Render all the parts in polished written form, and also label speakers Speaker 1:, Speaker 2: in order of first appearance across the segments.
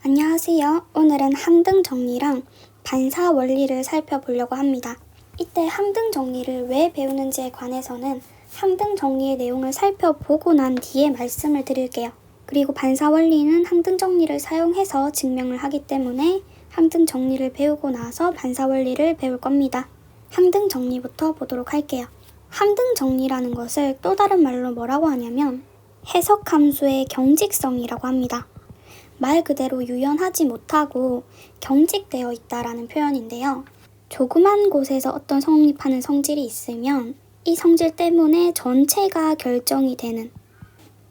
Speaker 1: 안녕하세요. 오늘은 함등 정리랑 반사 원리를 살펴보려고 합니다. 이때 함등 정리를 왜 배우는지에 관해서는 함등 정리의 내용을 살펴보고 난 뒤에 말씀을 드릴게요. 그리고 반사 원리는 함등 정리를 사용해서 증명을 하기 때문에 함등 정리를 배우고 나서 반사 원리를 배울 겁니다. 함등 정리부터 보도록 할게요. 함등 정리라는 것을 또 다른 말로 뭐라고 하냐면 해석함수의 경직성이라고 합니다. 말 그대로 유연하지 못하고 경직되어 있다라는 표현인데요. 조그만 곳에서 어떤 성립하는 성질이 있으면 이 성질 때문에 전체가 결정이 되는,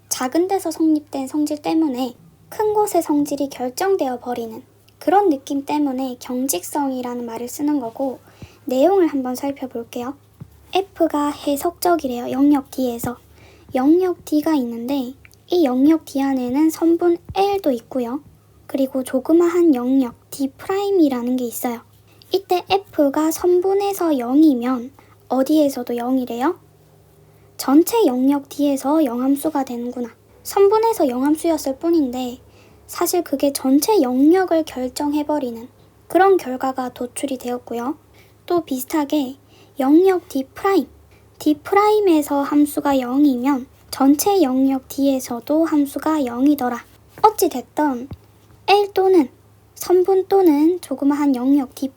Speaker 1: 작은 데서 성립된 성질 때문에 큰 곳의 성질이 결정되어 버리는 그런 느낌 때문에 경직성이라는 말을 쓰는 거고, 내용을 한번 살펴볼게요. F가 해석적이래요. 영역 D에서. 영역 D가 있는데 이 영역 D 안에는 선분 L도 있고요. 그리고 조그마한 영역 D'이라는 게 있어요. 이때 F가 선분에서 0이면 어디에서도 0이래요? 전체 영역 D에서 영함수가 되는구나. 선분에서 영함수였을 뿐인데 사실 그게 전체 영역을 결정해버리는 그런 결과가 도출이 되었고요. 또 비슷하게 영역 D'에서 함수가 0이면 전체 영역 D에서도 함수가 0이더라. 어찌됐든 L 또는 선분 또는 조그마한 영역 D',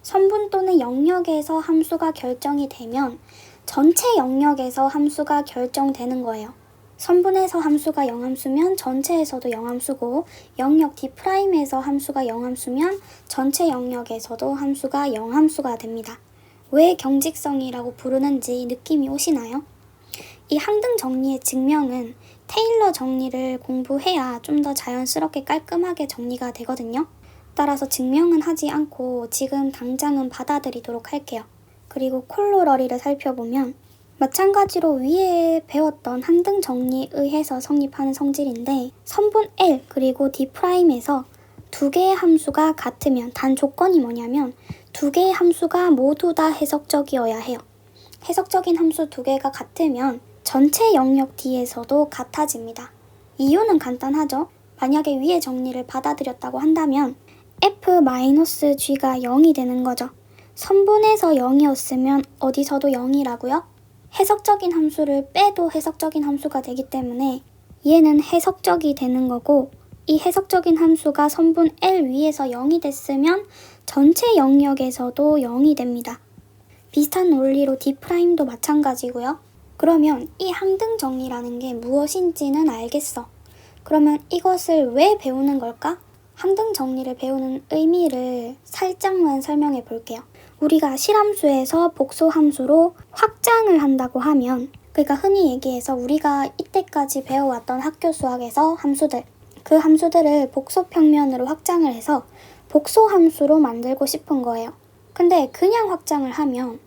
Speaker 1: 선분 또는 영역에서 함수가 결정이 되면 전체 영역에서 함수가 결정되는 거예요. 선분에서 함수가 0함수면 전체에서도 0함수고, 영역 D'에서 함수가 0함수면 전체 영역에서도 함수가 0함수가 됩니다. 왜 경직성이라고 부르는지 느낌이 오시나요? 이 함등 정리의 증명은 테일러 정리를 공부해야 좀 더 자연스럽게 깔끔하게 정리가 되거든요. 따라서 증명은 하지 않고 지금 당장은 받아들이도록 할게요. 그리고 콜로러리를 살펴보면 마찬가지로 위에 배웠던 함등 정리에 의해서 성립하는 성질인데, 선분 L 그리고 D'에서 두 개의 함수가 같으면 단 조건이 뭐냐면 두 개의 함수가 모두 다 해석적이어야 해요. 해석적인 함수 두 개가 같으면 전체 영역 D에서도 같아집니다. 이유는 간단하죠. 만약에 위의 정리를 받아들였다고 한다면 F-G가 0이 되는 거죠. 선분에서 0이었으면 어디서도 0이라고요? 해석적인 함수를 빼도 해석적인 함수가 되기 때문에 얘는 해석적이 되는 거고, 이 해석적인 함수가 선분 L 위에서 0이 됐으면 전체 영역에서도 0이 됩니다. 비슷한 원리로 D'도 마찬가지고요. 그러면 이 함등 정리라는 게 무엇인지는 알겠어. 그러면 이것을 왜 배우는 걸까? 함등 정리를 배우는 의미를 살짝만 설명해 볼게요. 우리가 실함수에서 복소함수로 확장을 한다고 하면, 그러니까 흔히 얘기해서 우리가 이때까지 배워왔던 학교 수학에서 함수들, 그 함수들을 복소평면으로 확장을 해서 복소함수로 만들고 싶은 거예요. 근데 그냥 확장을 하면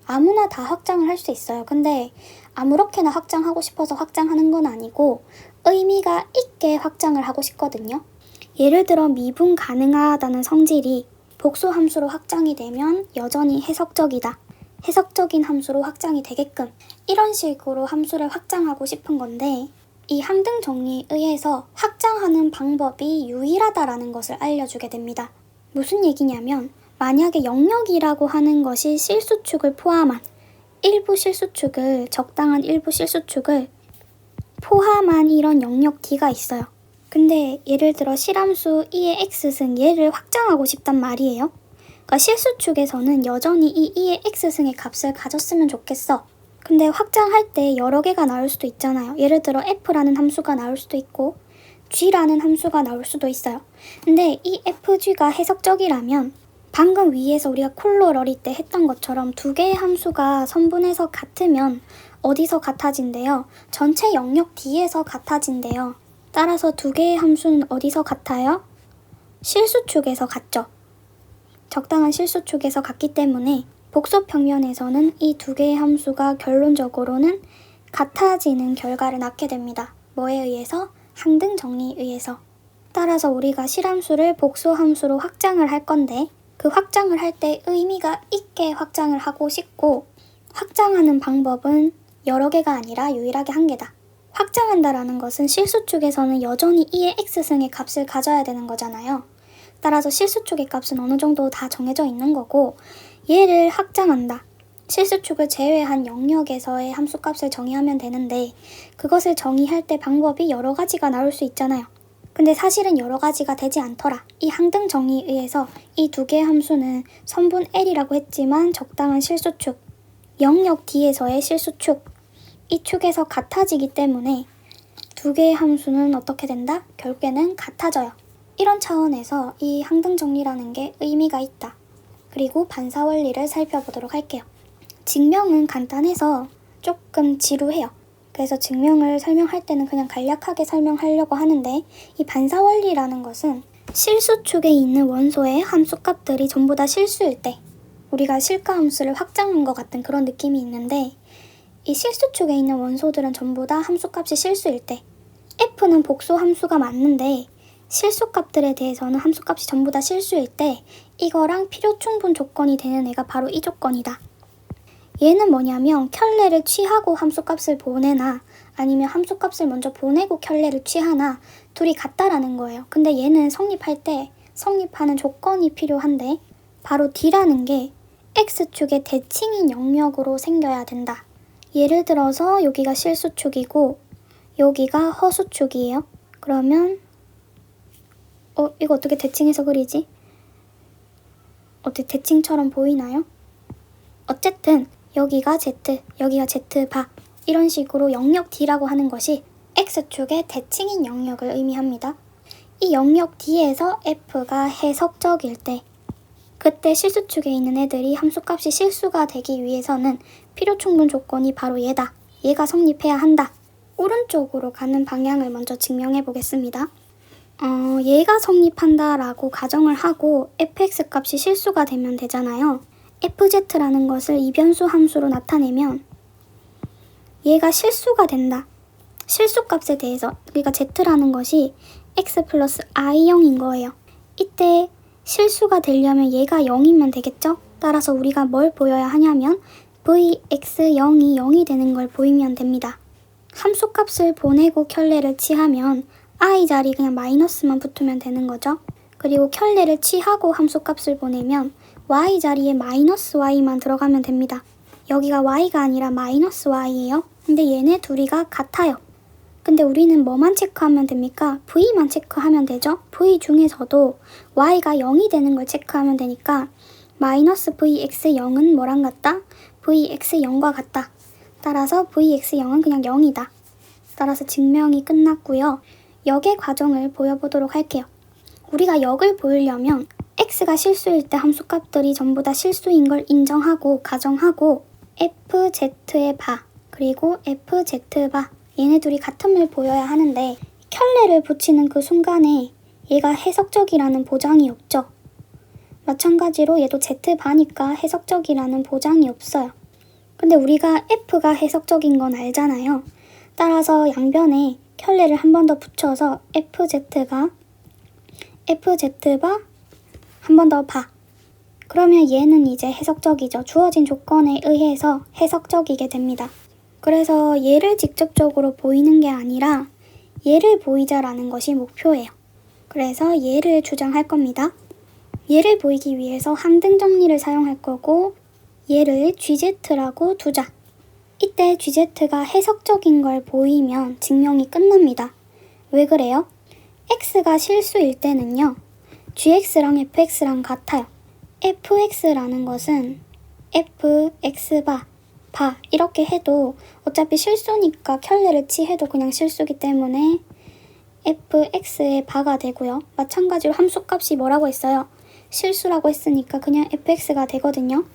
Speaker 1: 아무나 다 확장을 할 수 있어요. 근데 아무렇게나 확장하고 싶어서 확장하는 건 아니고 의미가 있게 확장을 하고 싶거든요. 예를 들어 미분 가능하다는 성질이 복소함수로 확장이 되면 여전히 해석적이다. 해석적인 함수로 확장이 되게끔 이런 식으로 함수를 확장하고 싶은 건데, 이 함등 정리에 의해서 확장하는 방법이 유일하다라는 것을 알려주게 됩니다. 무슨 얘기냐면 만약에 영역이라고 하는 것이 실수축을 포함한 적당한 일부 실수축을 포함한 이런 영역 D가 있어요. 근데 예를 들어 실함수 2의 x승 얘를 확장하고 싶단 말이에요. 그러니까 실수축에서는 여전히 이 2의 x승의 값을 가졌으면 좋겠어. 근데 확장할 때 여러 개가 나올 수도 있잖아요. 예를 들어 f라는 함수가 나올 수도 있고 g라는 함수가 나올 수도 있어요. 근데 이 fg가 해석적이라면 방금 위에서 우리가 콜로러리 때 했던 것처럼 두 개의 함수가 선분에서 같으면 어디서 같아진대요? 전체 영역 D에서 같아진대요. 따라서 두 개의 함수는 어디서 같아요? 실수축에서 같죠. 적당한 실수축에서 같기 때문에 복소평면에서는 이 두 개의 함수가 결론적으로는 같아지는 결과를 낳게 됩니다. 뭐에 의해서? 함등 정리에 의해서. 따라서 우리가 실함수를 복소함수로 확장을 할 건데, 그 확장을 할 때 의미가 있게 확장을 하고 싶고, 확장하는 방법은 여러 개가 아니라 유일하게 한 개다. 확장한다라는 것은 실수축에서는 여전히 이의 x승의 값을 가져야 되는 거잖아요. 따라서 실수축의 값은 어느 정도 다 정해져 있는 거고, 얘를 확장한다. 실수축을 제외한 영역에서의 함수값을 정의하면 되는데, 그것을 정의할 때 방법이 여러 가지가 나올 수 있잖아요. 근데 사실은 여러 가지가 되지 않더라. 이 항등 정의에 의해서 이 두 개의 함수는 선분 L이라고 했지만 적당한 실수축, 영역 D에서의 실수축, 이 축에서 같아지기 때문에 두 개의 함수는 어떻게 된다? 결국에는 같아져요. 이런 차원에서 이 항등 정리라는 게 의미가 있다. 그리고 반사 원리를 살펴보도록 할게요. 증명은 간단해서 조금 지루해요. 그래서 증명을 설명할 때는 그냥 간략하게 설명하려고 하는데, 이 반사 원리라는 것은 실수축에 있는 원소의 함수값들이 전부 다 실수일 때, 우리가 실가 함수를 확장한 것 같은 그런 느낌이 있는데, 이 실수축에 있는 원소들은 전부 다 함수값이 실수일 때, F는 복수 함수가 맞는데 실수값들에 대해서는 함수값이 전부 다 실수일 때, 이거랑 필요 충분 조건이 되는 애가 바로 이 조건이다. 얘는 뭐냐면 켤레를 취하고 함수값을 보내나 아니면 함수값을 먼저 보내고 켤레를 취하나 둘이 같다라는 거예요. 근데 얘는 성립할 때 성립하는 조건이 필요한데, 바로 D라는 게 X축의 대칭인 영역으로 생겨야 된다. 예를 들어서 여기가 실수축이고 여기가 허수축이에요. 그러면 이거 어떻게 대칭해서 그리지? 어떻게 대칭처럼 보이나요? 어쨌든 여기가 Z, 여기가 Z바, 이런 식으로 영역 D라고 하는 것이 X축의 대칭인 영역을 의미합니다. 이 영역 D에서 F가 해석적일 때, 그때 실수축에 있는 애들이 함수값이 실수가 되기 위해서는 필요 충분 조건이 바로 얘다. 얘가 성립해야 한다. 오른쪽으로 가는 방향을 먼저 증명해 보겠습니다. 얘가 성립한다라고 가정을 하고 fx 값이 실수가 되면 되잖아요. fz라는 것을 이변수 함수로 나타내면 얘가 실수가 된다. 실수값에 대해서, 그러니까 z라는 것이 x 플러스 i0인 거예요. 이때 실수가 되려면 얘가 0이면 되겠죠? 따라서 우리가 뭘 보여야 하냐면 vx0이 0이 되는 걸 보이면 됩니다. 함수값을 보내고 켤레를 취하면 i 자리 그냥 마이너스만 붙으면 되는 거죠. 그리고 켤레를 취하고 함수값을 보내면 y 자리에 마이너스 y만 들어가면 됩니다. 여기가 y가 아니라 마이너스 y예요. 근데 얘네 둘이가 같아요. 근데 우리는 뭐만 체크하면 됩니까? v만 체크하면 되죠. v 중에서도 y가 0이 되는 걸 체크하면 되니까 마이너스 vx0은 뭐랑 같다? vx0과 같다. 따라서 vx0은 그냥 0이다. 따라서 증명이 끝났고요. 역의 과정을 보여보도록 할게요. 우리가 역을 보이려면 x가 실수일 때 함수값들이 전부 다 실수인 걸 인정하고 가정하고 fz의 바 그리고 fz바, 얘네 둘이 같음을 보여야 하는데, 켤레를 붙이는 그 순간에 얘가 해석적이라는 보장이 없죠. 마찬가지로 얘도 z바니까 해석적이라는 보장이 없어요. 근데 우리가 f가 해석적인 건 알잖아요. 따라서 양변에 켤레를 한 번 더 붙여서 fz바 한 번 더 바. 그러면 얘는 이제 해석적이죠. 주어진 조건에 의해서 해석적이게 됩니다. 그래서 얘를 직접적으로 보이는 게 아니라 얘를 보이자라는 것이 목표예요. 그래서 얘를 주장할 겁니다. 얘를 보이기 위해서 항등 정리를 사용할 거고, 얘를 GZ라고 두자. 이때 GZ가 해석적인 걸 보이면 증명이 끝납니다. 왜 그래요? X가 실수일 때는요, GX랑 FX랑 같아요. FX라는 것은 FX바, 바 이렇게 해도 어차피 실수니까 켤레를 취해도 그냥 실수기 때문에 fx의 바가 되고요. 마찬가지로 함수값이 뭐라고 했어요? 실수라고 했으니까 그냥 fx가 되거든요.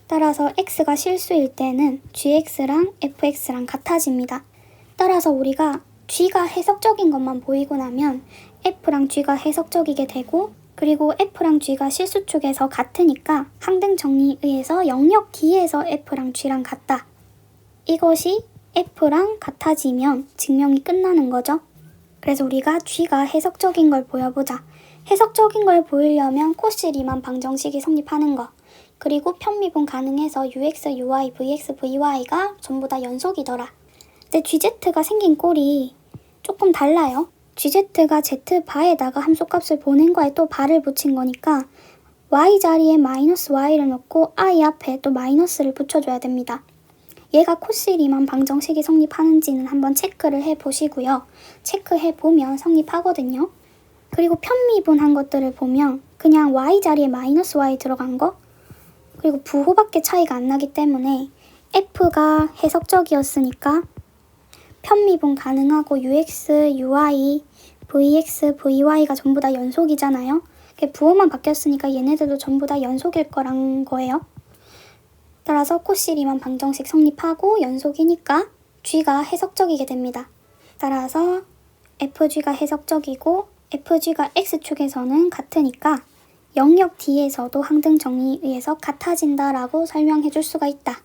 Speaker 1: 따라서 x가 실수일 때는 gx랑 fx랑 같아집니다. 따라서 우리가 g가 해석적인 것만 보이고 나면 f랑 g가 해석적이게 되고, 그리고 f랑 g가 실수축에서 같으니까 항등 정리에 의해서 영역 D에서 f랑 g랑 같다. 이것이 f랑 같아지면 증명이 끝나는 거죠. 그래서 우리가 g가 해석적인 걸 보여보자. 해석적인 걸 보이려면 코시 리만 방정식이 성립하는 거, 그리고 편미분 가능해서 ux, uy, vx, vy가 전부 다 연속이더라. 근데 GZ가 생긴 꼴이 조금 달라요. GZ가 Z바에다가 함수값을 보낸 거에 또 바를 붙인 거니까 Y 자리에 마이너스 Y를 넣고 I 앞에 또 마이너스를 붙여줘야 됩니다. 얘가 코스 리만 방정식이 성립하는지는 한번 체크를 해보시고요. 체크해보면 성립하거든요. 그리고 편미분한 것들을 보면 그냥 Y 자리에 마이너스 Y 들어간 거 그리고 부호밖에 차이가 안 나기 때문에 F가 해석적이었으니까 편미분 가능하고 UX, UI, VX, VY가 전부 다 연속이잖아요. 부호만 바뀌었으니까 얘네들도 전부 다 연속일 거란 거예요. 따라서 코시 리만 방정식 성립하고 연속이니까 G가 해석적이게 됩니다. 따라서 FG가 해석적이고 FG가 X축에서는 같으니까 영역 D에서도 항등 정리에 의해서 같아진다라고 설명해 줄 수가 있다.